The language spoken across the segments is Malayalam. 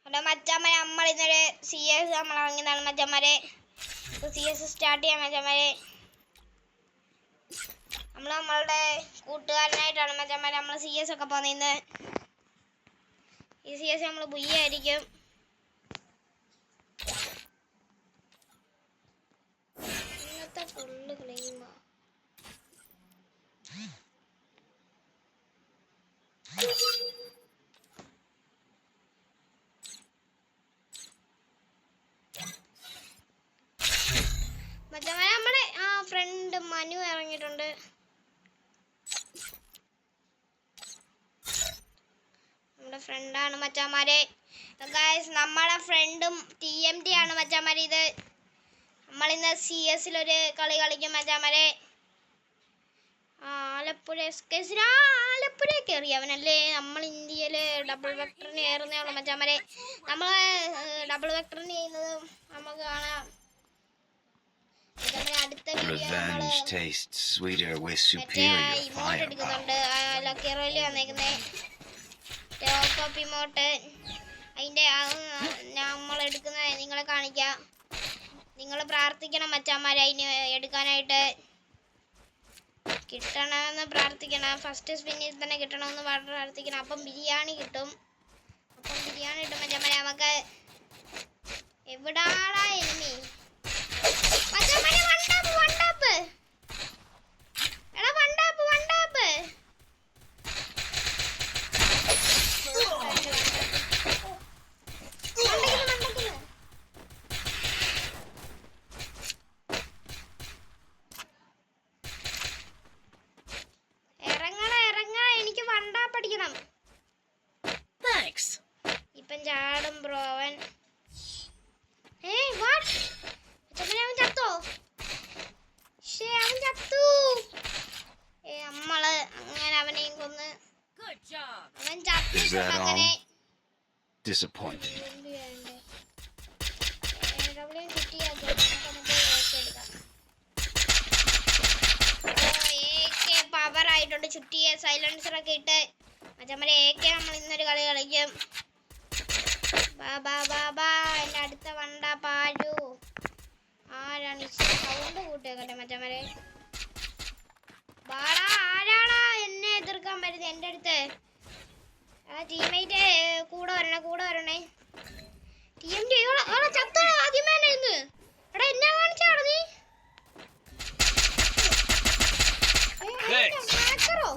ഹലോ മച്ചാന്മാരെ, നമ്മൾ ഇന്നൊരു CS നമ്മൾ ഇറങ്ങിയതാണ് മച്ചാന്മാരെ. CS സ്റ്റാർട്ട് ചെയ്യാം മച്ചാന്മാരെ. നമ്മളുടെ കൂട്ടുകാരനായിട്ടാണ് മച്ചാന്മാരെ നമ്മൾ CS ഒക്കെ പോകുന്നത്. ഈ CS നമ്മൾ ബുയ്യായിരിക്കും. ഇന്നത്തെ ഫുള്ള് ക്ലെയിമാ. മച്ചാന്മാരെ നമ്മുടെ ഫ്രണ്ട് മനു ഇറങ്ങിയിട്ടുണ്ട്. നമ്മുടെ ഫ്രണ്ടാണ് മച്ചാന്മാരെ. ഗൈസ് നമ്മുടെ ഫ്രണ്ടും TMT ആണ് മച്ചാന്മാരെ. ഇത് നമ്മളിന്ന് CS-ലൊരു കളി കളിക്കും മച്ചാന്മാരെ. ആലപ്പുഴ ആലപ്പുഴ കയറി അവനല്ലേ. നമ്മൾ ഇന്ത്യയിൽ ഡബിൾ വെക്ടറിന് കയറുന്നേ ഉള്ളൂ മച്ചാന്മാരെ. നമ്മൾ ഡബിൾ വെക്ടറിന് ചെയ്യുന്നത് നമുക്ക് കാണാം. അടുത്ത വീഡിയോ ഇമോട്ട് എടുക്കുന്നുണ്ട്. ലക്കി റോയിൽ വന്നേക്കുന്നേ ടോപ്പ് ഇമോട്ട്. അതിൻ്റെ നമ്മൾ എടുക്കുന്നത് നിങ്ങളെ കാണിക്കാം. നിങ്ങൾ പ്രാർത്ഥിക്കണം മച്ചാന്മാരെ അതിന് എടുക്കാനായിട്ട്. കിട്ടണമെന്ന് പ്രാർത്ഥിക്കണം. ഫസ്റ്റ് സ്പിന്നിൽ തന്നെ കിട്ടണമെന്ന് പ്രാർത്ഥിക്കണം. അപ്പം ബിരിയാണി കിട്ടും. മച്ചാന്മാരെ. നമുക്ക് എവിടാടാ എനിമി? മച്ചാന്മാരെ വണ്ടാപ്പ് എടാ, വണ്ടാപ്പ് ഇറങ്ങ എനിക്ക് വണ്ടാപ്പടിക്കണം. ഇപ്പം ചാടും ബ്രോ അവൻ. അവൻ ചത്തോ? അവൻ ചത്തു. നമ്മള് അങ്ങനെ അവനെയും കൊന്ന് അവൻ ചത്തിട്ടുണ്ട്. അങ്ങനെ പവർ ആയിട്ടുണ്ട്. ചുറ്റിയെ സൈലൻസറൊക്കെ ഇട്ട് മച്ചമ്മരെ AK നമ്മൾ ഇന്നൊരു കളി കളിക്കും. ബാ എന്റെ അടുത്ത വണ്ട പാരു ആരാണ്? സൗണ്ട് കൂട്ടിയേക്കട്ടെ മച്ചമ്മരെ. ബാടാ, ആരാടാ എന്നെ എതിർക്കാൻ പറ്റുന്നത് എൻ്റെ അടുത്ത്? ടീമേറ്റ് കൂടെ വരണേ. TMT ചത്തോ ആദ്യമേ ഇന്ന്. എടാ എന്നാ കാണിച്ചാടാ നീ? ഹാക്കറോ?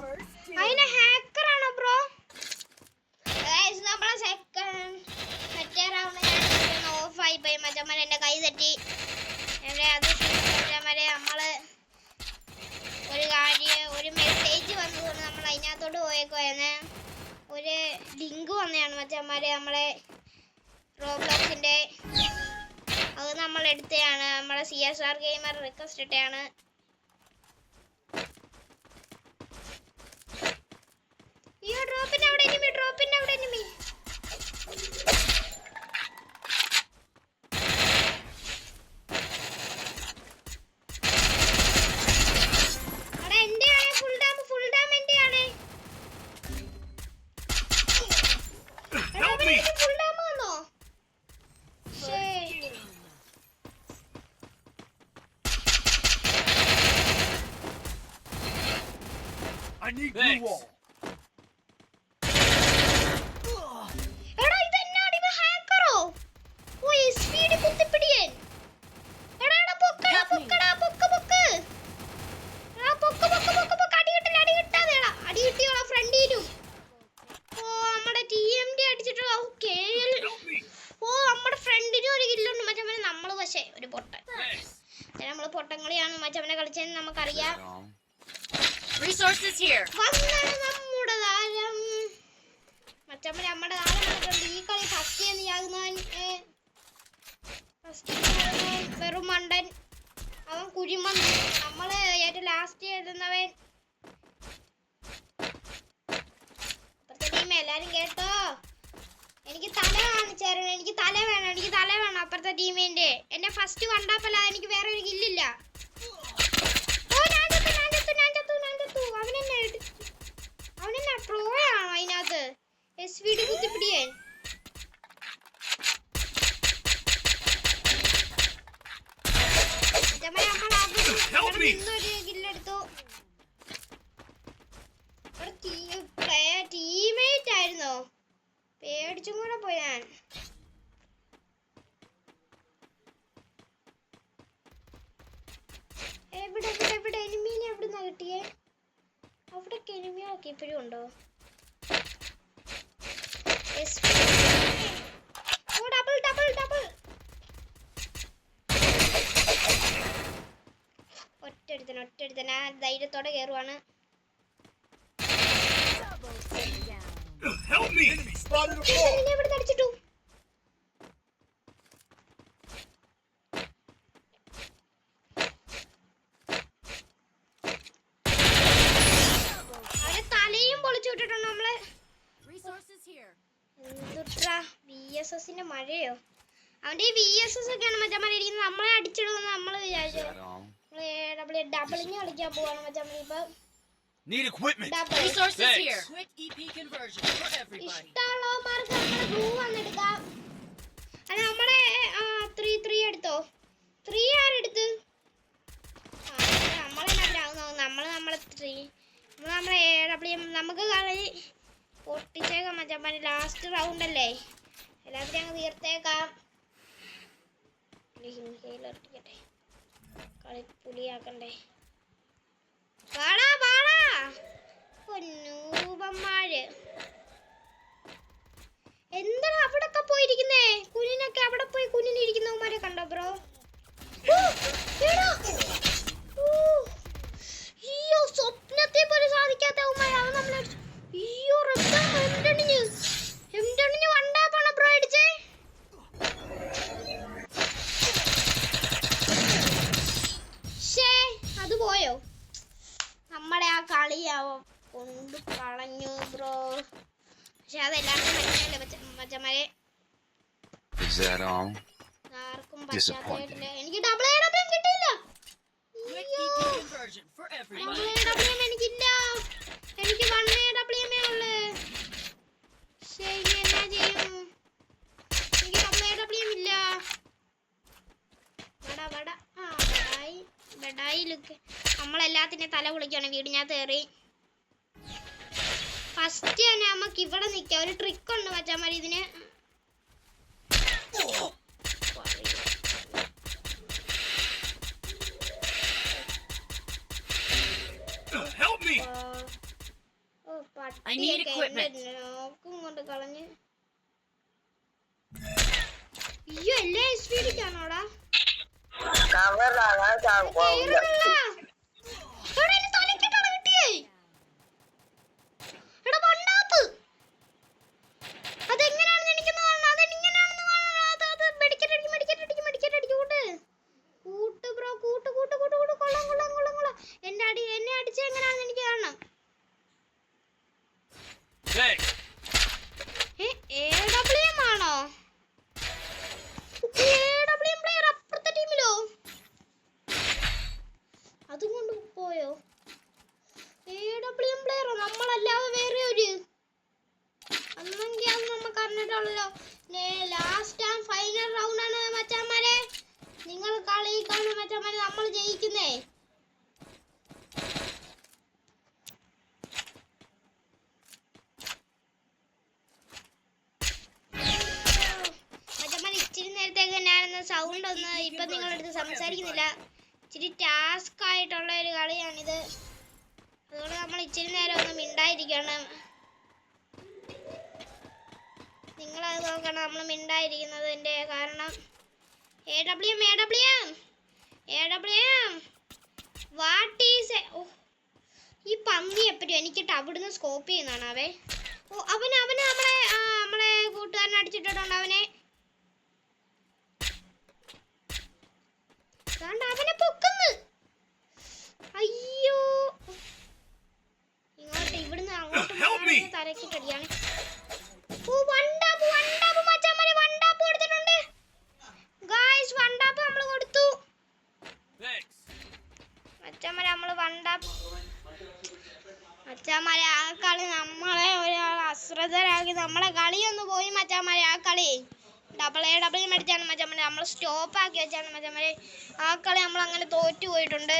അതിനെ ഹാക്കറാണോ ബ്രോ? നമ്മളെ സെക്കൻഡ് റൗണ്ട് ഓഫായി പോയി മച്ചമ്മരെ. എൻ്റെ കൈ തെറ്റി. അത് മച്ചമ്മരെ നമ്മള് ഒരു മെസ്സേജ് വന്നതുകൊണ്ട് നമ്മൾ അതിനകത്തോട്ട് പോയേക്കുവായിരുന്നു. ഒരു ലിങ്ക് വന്നതാണ് മച്ചന്മാരെ നമ്മളെ റോബ്ലോക്സിൻ്റെ. അത് നമ്മൾ എടുത്തതാണ്. നമ്മളെ CSR ഗെയിമർ റിക്വസ്റ്റ് ഇട്ടതാണ്. ഡ്രോപ്പിൻ്റെ അവിടെ enemy. I need blue wall. എടാ ഇതെന്നാടി ഹാക്കറോ? ഓയ് സ്പീഡ് കുത്തിപ്പിടിയൻ. എടാ പൊക്ക്. അടി കിട്ടാതെടാ. അടി കിട്ടിയോളാ ഫ്രണ്ടിലും. നമ്മുടെ TMT അടിച്ചിട്ടുള്ള KL. നമ്മുടെ ഫ്രണ്ടിനും ഒരു കില്ലുണ്ട് മച്ചമ്മനെ. നമ്മൾ പക്ഷേ ഒരു പൊട്ടൻ. നമ്മൾ പൊട്ടങ്കളിയാണ് മച്ചമ്മനെ കളിച്ചതെന്ന് നമുക്കറിയാം. Resources here. നമ്മുടെ താരം വന്നിട്ടുണ്ട്. ഈ കളി ഫസ്റ്റ് ചെയ്യാകുന്നവൻ വെറും മണ്ടൻ. അവൻ കുഴിമണ്ടൻ. നമ്മള് ഏറ്റവും ലാസ്റ്റ് എഴുതുന്നവൻ. ടീം എല്ലാരും കേട്ടോ? എനിക്ക് തല കാണിച്ചു തരണം. എനിക്ക് തല വേണം അപ്പുറത്തെ ടീമിന്റെ. എന്റെ ഫസ്റ്റ് വണ്ടാപ്പല്ല. എനിക്ക് വേറെ ഒരു കില്ലില്ല. അവനെന്നാ പ്രോ ആണോ അതിനകത്ത്? SVD കുത്തിപ്പിടിയൻ. മച്ചമ്മ നമ്മൾ അവിടെ നിന്നൊരു കില്ലെടുത്തു. ടീമേറ്റ് ആയിരുന്നോ? പേടിച്ചും കൂടെ പോയി ഞാൻ. എവിടെ എനിമീനെ എവിടുന്നാ കിട്ടിയേ? അവിടൊക്കെ എനിമിയൊക്കെ ഇപ്പോഴും ഉണ്ടോ? ഒറ്റെടുത്തന ധൈര്യത്തോടെ കേറുവാണ്. ഇവിടെ തടിച്ചിട്ടു. അവനെ തലയും പൊളിച്ചു വിട്ടിട്ടുണ്ട് നമ്മളെ. എന്തുട്രാ VSSന്റെ മഴയോ? അവന്റെ ഈ VSS ഒക്കെയാണ് മച്ചന്മാരെ ഇരിക്കുന്നത്. നമ്മളെ അടിച്ചിടുമെന്ന് നമ്മള് വിചാരിച്ചു. ഡബിളിങ് കളിക്കാൻ പോവാണ് മച്ചന്മാരെ. ഇപ്പൊ ഇഷ്ടമുള്ളവന്മാർക്ക് നമ്മളെ ബ്ലൂ വന്നെടുക്കാം. അത് നമ്മളെ 3 എടുത്തോ? 3 ആരെടുത്ത്? നമ്മളെ 3 നമ്മളെ AWM നമുക്ക് കളി പൊട്ടിച്ചേക്കാം മച്ചന്മാരെ. ലാസ്റ്റ് റൗണ്ട് അല്ലേ, എല്ലാത്തിനും അങ്ങ് തീർത്തേക്കാം. ഹിംസയിലൊട്ടിക്കട്ടെ, കളി പുലിയാക്കണ്ടേ. വാടാ പൊന്നൂപന്മാര്. എന്താണ് അവിടൊക്കെ പോയിരിക്കുന്നേ? കുഞ്ഞിനൊക്കെ അവിടെ പോയി കുഞ്ഞിനിരിക്കുന്നവന്മാരെ കണ്ടോ ബ്രോ? അയ്യോ സ്വപ്നത്തെ പോലെ സാധിക്കാത്തവന്മാരാണ് നമ്മളെ. അയ്യോ M2 വണ്ടാപ്പാണ് ബ്രോ അടിച്ചേ. അത് പോയോ? നമ്മുടെ ആ കളിയാവോ കൊണ്ട് കളഞ്ഞു ബ്രോ. പക്ഷെ അതെല്ലാവർക്കും മനസ്സിലല്ലേ മച്ചന്മാരെ, ആർക്കും പറ്റാത്തതായിട്ടില്ല. എനിക്ക് ഡബിൾ കിട്ടിയില്ല. എനിക്കില്ല, എനിക്ക് 1 AWM ഉള്ളു. ശരി എന്നാ ചെയ്യും? എനിക്ക് ഡബിൾ AWM ഇല്ല. ബെഡായിലൊക്കെ നമ്മളെല്ലാത്തിനും തല കുളിക്കാണ്. വീടിനകത്ത് കയറി ഫസ്റ്റ് തന്നെ നമുക്ക് ഇവിടെ നിൽക്കാം. ഒരു ട്രിക്ക് ഉണ്ട് മച്ചാമാരി ഇതിന്. നോക്കും കൊണ്ട് കളഞ്ഞ്. അയ്യോ എല്ലാ സ്പീഡിക്കാണോടാ? അതെങ്ങനെയാണെന്ന് എനിക്ക് കൂട്ട് ബ്രോ കൂട്ട് കൊള്ളാം. എന്നെ അടിച്ച എങ്ങനെയാണെന്ന് എനിക്ക് കാണണം. AWM ആണോ? AWM പ്ലെയർ അപ്പുറത്തെ ടീമിലോ? അതുകൊണ്ട് പോയോ? AWM പ്ലെയറോ? നമ്മളല്ലാതെ വേറെ ഒരു അന്നെങ്കിൽ അത് നമുക്ക് അറിഞ്ഞിട്ടുള്ളല്ലോ. ലാസ്റ്റ് ആൻഡ് ഫൈനൽ റൗണ്ട് ആണ് മച്ചാന്മാരെ. നിങ്ങൾ കളി കാണും മച്ചാന്മാരെ, നമ്മൾ ജയിക്കുന്നേ. മച്ചാന്മാരെ ഇച്ചിരി നേരത്തേക്ക് ഞാനൊന്ന് സൗണ്ട് ഒന്ന് ഇപ്പൊ നിങ്ങളടുത്ത് സംസാരിക്കുന്നില്ല. ഇച്ചിരി ടാസ്ക് ആയിട്ടുള്ള ഒരു കളിയാണിത്. അതുകൊണ്ട് നമ്മൾ ഇച്ചിരി നേരം ഒന്ന് മിണ്ടായിരിക്കണം. നിങ്ങളത് നോക്കണം, നമ്മൾ മിണ്ടായിരിക്കുന്നതിൻ്റെ കാരണം. AWM വാട്ട് ഈസ് ഈ പന്നി എപ്പോഴും എനിക്കിട്ട് അവിടുന്ന് സ്കോപ്പ് ചെയ്യുന്നതാണ് അവേ. അവന് നമ്മളെ കൂട്ടുകാരനെ അടിച്ചിട്ടുണ്ട്. അവനെ പൊക്കുന്നു. അയ്യോ ഇങ്ങോട്ട് ഇവിടുന്ന് അങ്ങോട്ട് തലക്കിട്ടടിയാണ്. മച്ചാമാരെ ആ കളി നമ്മളെ ഒരാൾ അശ്രദ്ധരാക്കി. നമ്മളെ കളിയൊന്ന് പോയി മച്ചാമാരെ ആ കളി. ഡബിൾ മേടിച്ചാണ് മച്ചമ്മനെ നമ്മൾ സ്റ്റോപ്പ് ആക്കി വെച്ചാണ് മച്ചമ്മനെ ആ കളി നമ്മൾ അങ്ങനെ തോറ്റു പോയിട്ടുണ്ട്.